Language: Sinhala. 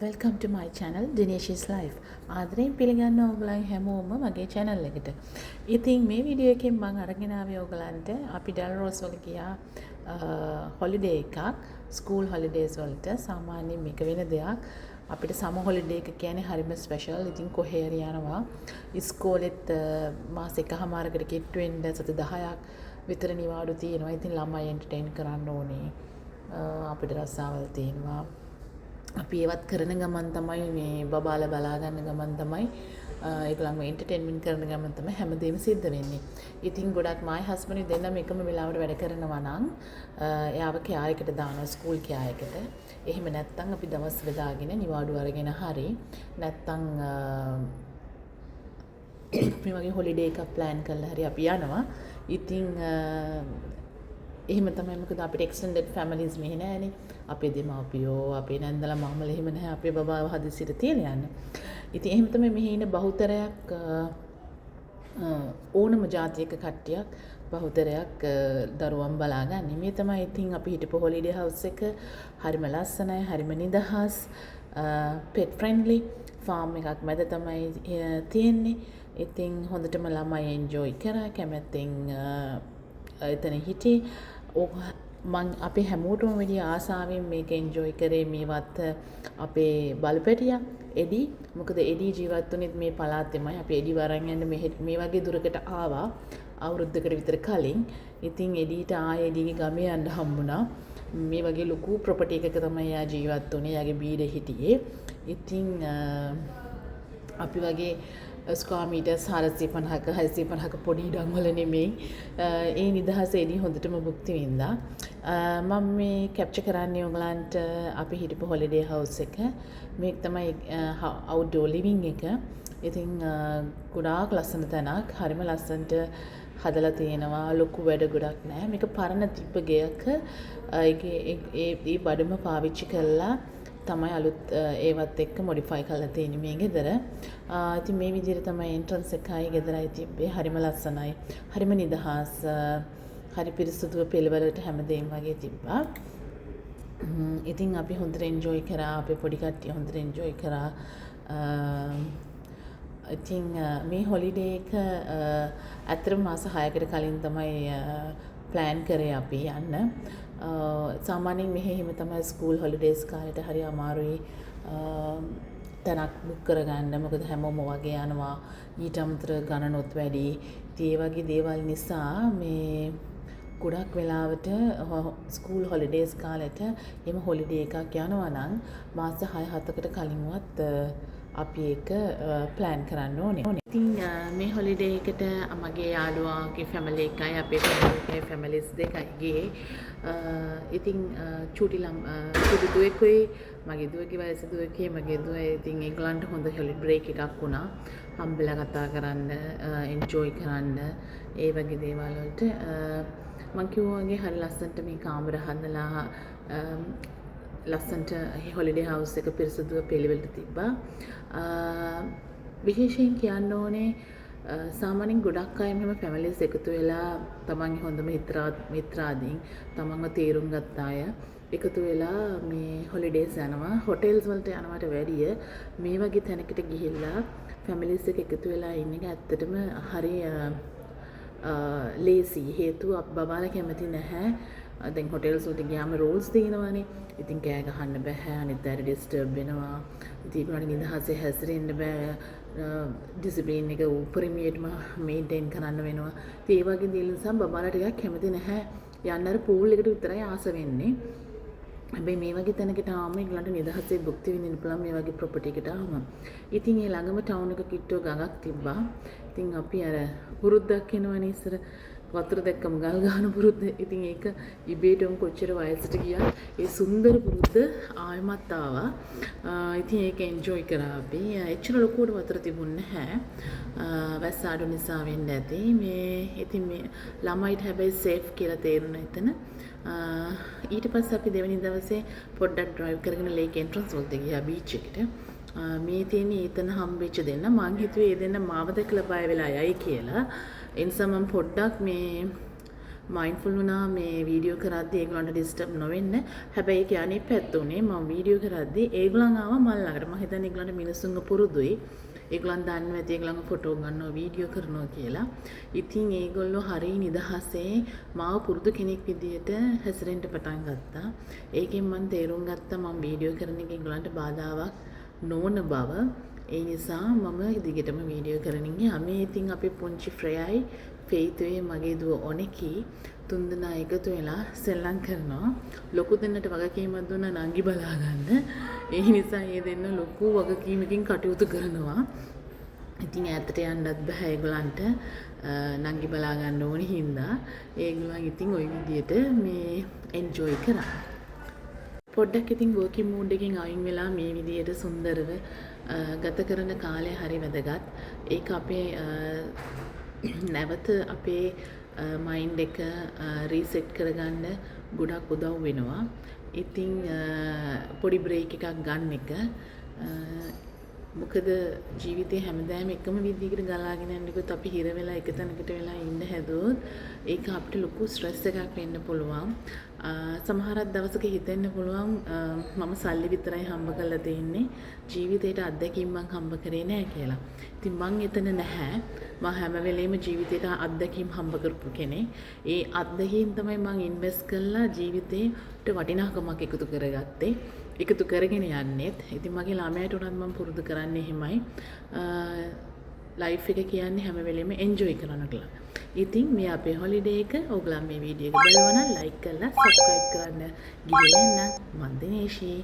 Welcome to my channel Dinesh's Life. ආදරයෙන් පිළිගන්න ඕගොල්ලන් හැමෝම මගේ channel එකට. ඉතින් මේ වීඩියෝ එකෙන් මම අරගෙන ආවේ ඕගලන්ට අපි ඩල්රෝස් වල ගියා holiday එකක් school holidays වලට. සාමාන්‍යයෙන් මේක වෙන දෙයක්. අපිට summer holiday එක කියන්නේ හරිම special. ඉතින් කොහේ හරි යනවා. ඉස්කෝලෙත් මාස එකමාරකට කිට්ටු වෙන්න සති 10ක් විතර නිවාඩු තියෙනවා. ඉතින් ළමයි entertain කරන්න ඕනේ. අපිට රස්සාවල් තියෙනවා. අපි ඒවත් කරන ගමන් තමයි මේ බබාලා බලා ගන්න ගමන් තමයි ඒගොල්ලන්ව එන්ටර්ටේන්මන්ට් කරන ගමන් තමයි හැමදේම සිද්ධ වෙන්නේ. ඉතින් ගොඩක් මායි හස්බන්ඩ් දෙන්නම එකම වෙලාවට වැඩ කරනවා නම් එයාව කෑයකට දානවා ස්කූල් කෑයකට. එහෙම නැත්නම් අපි දවස් බෙදාගෙන නිවාඩු අරගෙන හරි නැත්නම් මේ වගේ හොලිඩේ එකක් ප්ලෑන් කරලා හරි අපි යනවා. ඉතින් එහෙම තමයි. මොකද අපිට එක්ස්ටෙන්ඩඩ් ෆැමිලිස් මෙහෙ නැහැනේ. අපේ දෙමාපියෝ අපේ නැන්දලා මාමල එහෙම නැහැ. අපේ බබාව හදිසියට තියලා යන්න. ඉතින් එහෙම තමයි මෙහි ඉන්න බහුතරයක් ඕනම ජාතියක කට්ටියක් බහුතරයක් දරුවන් බලාගන්නේ. මේ තමයි ඉතින් අපි හිටපු හොලිඩේ හවුස් එක. හරිම ලස්සනයි, හරිම නිදහස්, pet friendly ෆාම් එකක් මැද තමයි තියෙන්නේ. ඉතින් හොඳටම ළමයි එන්ජොයි කරා. කැමැත්තෙන් එතන හිටියේ. මං අපේ හැමෝටම වැඩි ආසාවෙන් මේක එන්ජොයි කරේ. මේවත් අපේ බලපැටියා එඩි. මොකද එඩි ජීවත් වුණෙත් මේ පළාතෙමයි. අපි එඩි වරන් යන්න මේ වගේ දුරකට ආවා අවුරුද්දකට විතර කලින්. ඉතින් එඩිට ආයේ එඩිගේ ගමේ යන්න හම්බුණා. මේ වගේ ලොකු ප්‍රොපර්ටි එකක තමයි එයා ජීවත් වුණේ. එයාගේ බීඩ හිටියේ. ඉතින් අපි වගේ ස්ක්වයර් මීටර්ස් 450ක 650ක පොඩි ඉඩම් වල නෙමෙයි. ඒ නිදහස එදී හොඳටම භුක්ති විඳා. මම මේ කැප්චර් කරන්නේ ඔයගලන්ට අපි හිටපු හොලිඩේ හවුස් එක. මේක තමයි අවුට්ඩෝර් ලිවිං එක. ඉතින් ගොඩාක් ලස්සන තැනක්. හරිම ලස්සනට හදලා තියෙනවා. ලොකු වැඩ ගොඩක් නැහැ. මේක පරණ තිබ්බ ගෙයක ඒ බඩම පාවිච්චි කළා තමයි අලුත් ඒවත් එක්ක මොඩිෆයි කරලා තියෙන්නේ මේ ගෙදර. ඉතින් මේ විදිහට තමයි එන්ට්‍රන්ස් එකයි ගෙදරයි තිබ්බේ. හරිම ලස්සනයි. හරිම නිදහස්. හරි පිරිසුදුව පිළිවෙලට හැමදේම වගේ තිබ්බා. ඉතින් අපි හොඳට එන්ජොයි කරා. අපේ පොඩි කට්ටිය හොඳට එන්ජොයි කරා. ඉතින් මේ හොලිඩේ එක ඇත්තටම මාස 6කට කලින් තමයි ප්ලෑන් කරේ අපි යන්න. සාමාන්‍යයෙන් මෙහෙ එහෙම තමයි ස්කූල් හොලිඩේස් කාලේට හරි අමාරුයි තැනක් බුක් කරගන්න. මොකද හැමෝම වගේ යනවා. ඊට අමතරව ගණනොත් වැඩි. ඉතින් ඒ වගේ දේවල් නිසා මේ ගොඩක් වෙලාවට ස්කූල් හොලිඩේස් කාලෙට එහෙම හොලිඩේ එකක් යනවා නම් මාස 6-7කට කලින්වත් අපි ඒක ප්ලෑන් කරන්න ඕනේ. ඉතින් මේ හොලිඩේ එකට මගේ යාළුවාගේ ෆැමිලි එකයි අපේ ෆැමිලිස් දෙකයි ගියේ. ඉතින් චූටි දුවෙකුයි මගේ දුවගේ වයස දුවකේ මගේ දුව. ඉතින් ඒගොල්ලන්ට හොඳ හොලිඩේ බ්‍රේක් එකක් වුණා. හම්බෙලා කතා කරන්න, එන්ජොයි කරන්න, ඒ වගේ දේවල් වලට මං කිව්වා වගේ හරි ලස්සනට මේ කාමර හදලා ලස්සනට හොලිඩේ හවුස් එක පිරිසිදුව පිළිවෙලට තිබ්බා. විශේෂයෙන් කියන්න ඕනේ සාමාන්‍යයෙන් ගොඩක් අය මෙහෙම ෆැමිලිස් එකතු වෙලා තමන්ගේ හොඳම මිත්‍රාදීන් තමන්ව තේරුම් ගත්ත අය එකතු වෙලා මේ හොලිඩේස් යනවා. හොටෙල්ස් වලට යනවට වැඩිය මේ වගේ තැනකට ගිහිල්ලා ෆැමිලිස් එක එකතු වෙලා ඉන්න එක ඇත්තටම හරි ලේසි. හේතුව බබාලා කැමති නැහැ. දැන් හොටෙල්ස් වලට ගියාම රූල්ස් තියෙනවානේ. ඉතින් කෑ ගහන්න බෑ. අනිත් අයට ඩිස්ටර්බ් වෙනවා. ඉතින් ඒගොල්ලන්ට නිදහසේ හැසිරෙන්න බෑ. ඩිසිප්ලින් එක උපරිමයටම මේන්ටේන් කරන්න වෙනවා. ඉතින් ඒ වගේ දේවල් නිසා බබාලා ටිකක් කැමති නැහැ. යන්න අර පූල් එකට විතරයි ආස වෙන්නේ. හැබැයි මේ වගේ තැනකට ආවම ඒගොල්ලන්ට නිදහසේ භුක්ති විඳින්න පුළුවන් මේ වගේ ප්‍රොපර්ටි එකට ආවම. ඉතින් ඒ ළඟම ටවුන් එක කිට්ටුව ගඟක් තිබ්බා. ඉතින් අපි අර පුරුද්දක් එනවනේ ඉස්සර වතුර දැක්කම ගල් ගහන පුරුද්ද. ඉතින් ඒක ඉබේටම කොච්චර වයසට ගියා ඒ සුන්දර පුරුද්ද ආයෙමත් ආවා. ඉතින් ඒක එන්ජොයි කරා අපි. එච්චර ලොකුවට වතුර තිබුණේ නැහැ. වැස්ස අඩු නිසා වෙන්න ඇති. ඉතින් මේ ළමයිට හැබැයි සේෆ් කියලා තේරුණා එතන. ඊට පස්සේ අපි දෙවෙනි දවසේ පොඩ්ඩක් ඩ්‍රයිව් කරගෙන ලේක් එන්ට්‍රන්ස් වලට ගියා බීච් එකට. මේ තියෙන ඊතන හම්බෙච්ච දෙන්න මං හිතුවේ ඒ දෙන්න මාව දැකලා බය වෙලා යයි කියලා. ඒ නිසා මම පොඩ්ඩක් මේ මයින්ඩ්ෆුල් වුණා මේ වීඩියෝ කරද්දී ඒගොල්ලන්ට ඩිස්ටර්බ් නොවෙන්න. හැබැයි ඒක අනිත් පැත්ත උනේ මම වීඩියෝ කරද්දී ඒගොල්ලන් ආවා මල් ළඟට. මම හිතන්නේ ඒගොල්ලන්ට මිනිස්සුන්ව පුරුදුයි. ඒගොල්ලන් දන්නවා ඇති ඒගොල්ලන්ව ෆොටෝ ගන්නවා වීඩියෝ කරනවා කියලා. ඉතින් ඒගොල්ලෝ හරිය නිදහසේ මාව පුරුදු කෙනෙක් විදියට හැසිරෙන්න පටන් ගත්තා. ඒකෙන් මම තේරුම් ගත්තා මම වීඩියෝ කරන එක ඒගොල්ලන්ට බාධාවක් නොවන බව. ඒ නිසා මම දිගටම වීඩියෝ කරමින් ගියා. මේ ඉතින් අපි පුංචි ෆ්‍රෙයයි ෆේතුවේ මගේ දුව ඔනෙකි තුන්දෙනා එකතු වෙලා සෙල්ලම් කරනවා. ලොකු දෙන්නට වගකීමක් දුන්නා නංගි බලා ගන්න. ඒ නිසා ඒ දෙන්න ලොකු වගකීමකින් කටයුතු කරනවා. ඉතින් ඈතට යන්නත් බෑ ඒගොල්ලන්ට නංගි බලා ගන්න ඕනේ හින්දා ඒගොල්ලන් ඉතින් ওই විදියට මේ එන්ජොයි කරා. පොඩ්ඩක් ඉතින් වර්කින් මූඩ් එකෙන් අයින් වෙලා මේ විදියට සුන්දරව ගත කරන කාලය හරි වැදගත්. ඒක අපේ නැවත අපේ මයින්ඩ් එක රීසෙට් කරගන්න ගොඩක් උදව් වෙනවා. ඉතින් පොඩි බ්‍රේක් එකක් ගන්න එක මොකද ජීවිතේ හැමදාම එකම විදිහකට ගලාගෙන යනකොට අපි හිර වෙලා එක තැනකට වෙලා ඉන්න හැදුවොත් ඒක අපිට ලොකු ස්ට්‍රෙස් එකක් වෙන්න පුළුවන්. සමහරක් දවසක හිතෙන්න පුළුවන් මම සල්ලි විතරයි හම්බ කරලා තියෙන්නේ ජීවිතේට අත්දැකීම් මං හම්බ කරේ නෑ කියලා. ඉතින් මං එතන නැහැ. මම හැම වෙලේම ජීවිතේට අත්දැකීම් හම්බ කරපු කෙනෙක්. ඒ අත්දැකීම් තමයි මං ඉන්වෙස්ට් කරලා ජීවිතේට වටිනාකමක් එකතු කරගත්තේ. එකතු කරගෙන යන්නෙත්. ඉතින් මගේ ළමයට උනත් මම පුරුදු කරන්නේ එහෙමයි. ලයිෆ් එක කියන්නේ හැම වෙලෙම එන්ජොයි කරන්න කියලා. ඉතින් මේ අපේ හොලිඩේ එක ඔයගොල්ලන් මේ වීඩියෝ එක බලනවා නම් ලයික් කරලා සබ්ස්ක්‍රයිබ් කරන්න. ගිහින් එන්න. මන් දිනේෂී